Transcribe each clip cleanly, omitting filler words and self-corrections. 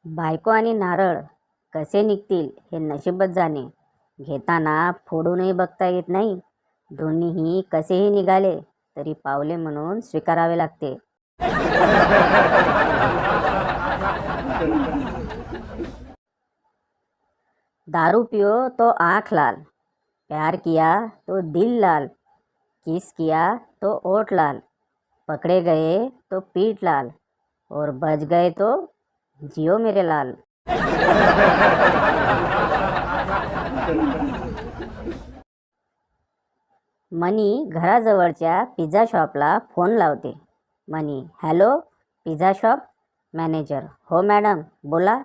बायको आणि नारळ कसे निघतील हे नशीबच जाणे. घेताना फोडूनही बघता येत नाही. दोन्हीही कसेही निघाले तरी पावले म्हणून स्वीकारावे लागते. दारू पियो तो आँख लाल, प्यार किया तो दिल लाल, किस किया तो ओठ लाल, पकड़े गए तो पीठ लाल और बच गए तो जियो मेरे लाल. मनी घराजवळच्या पिझ्झा शॉपला फोन लावते. मनी, हॅलो पिझ्झा शॉप मॅनेजर. हो मॅडम, बोला.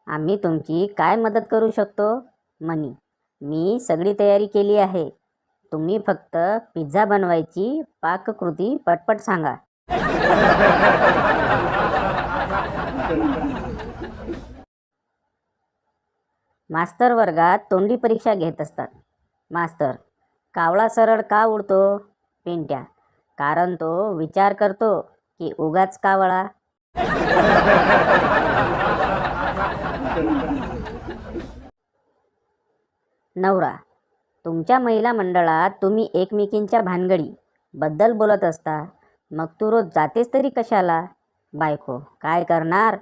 आम्ही तुमची काय मदत करू शकतो? मनी, मी सगळी तयारी केली आहे. तुम्ही फक्त पिझ्झा बनवायची पाककृती पटपट सांगा. मास्तर वर्गात तोंडी परीक्षा घेत असतात. मास्तर, कावळा सरळ का उडतो? पिंट्या, कारण तो विचार करतो की उगाच कावळा. नवरा, तुमच्या महिला मंडळात तुम्ही एकमेकींच्या भानगडी बद्दल बोलत असता, मग तू रोज जातेस तरी कशाला? बायको, काय करणार,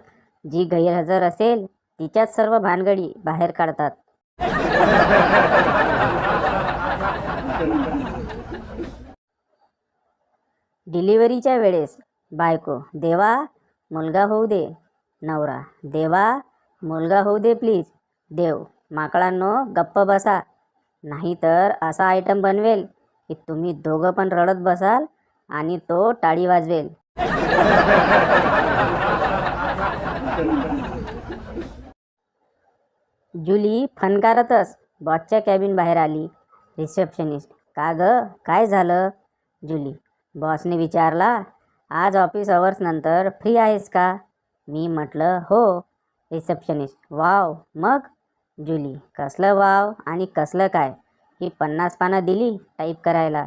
जी गैरहजर असेल तिच्याच सर्व भानगडी बाहेर काढतात. डिलिव्हरीच्या वेळेस बायको, देवा मुलगा होऊ दे. नवरा, देवा मुलगा होऊ दे प्लीज. देव, माकडांनो गप्प बसा, नाहीतर असा आयटम बनवेल की तुम्ही दोघं पण रडत बसाल आणि तो टाळी वाजवेल. जुली फनकारतच बॉसच्या कॅबिन बाहेर आली. रिसेप्शनिस्ट, का ग काय झालं? जुली, बॉसने विचारला, आज ऑफिस अवर्स नंतर फ्री आहेस का? मी म्हटलं हो. रिसेप्शनिस्ट, वाव, मग? जुली, कसलं वाव आणि कसलं काय, ही 50 पानं दिली टाईप करायला.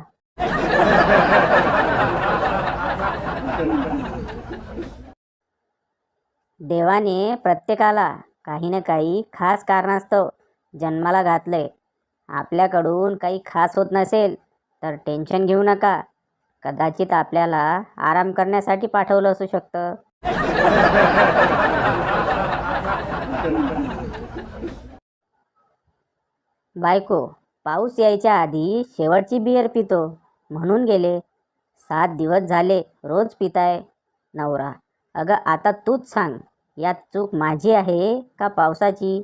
देवाने प्रत्येकाला काही ना काही खास कारणास्तव जन्माला घातलंय. आपल्याकडून काही खास होत नसेल तर टेन्शन घेऊ नका. कदाचित आपल्याला आराम करण्यासाठी पाठवलं असू शकतं. बायको, पाऊस यायच्या आधी शेवटची बियर पितो म्हणून गेले. 7 दिवस झाले रोज पिताय. नवरा, अगं आता तूच सांग, यात चूक माझी आहे का पावसाची?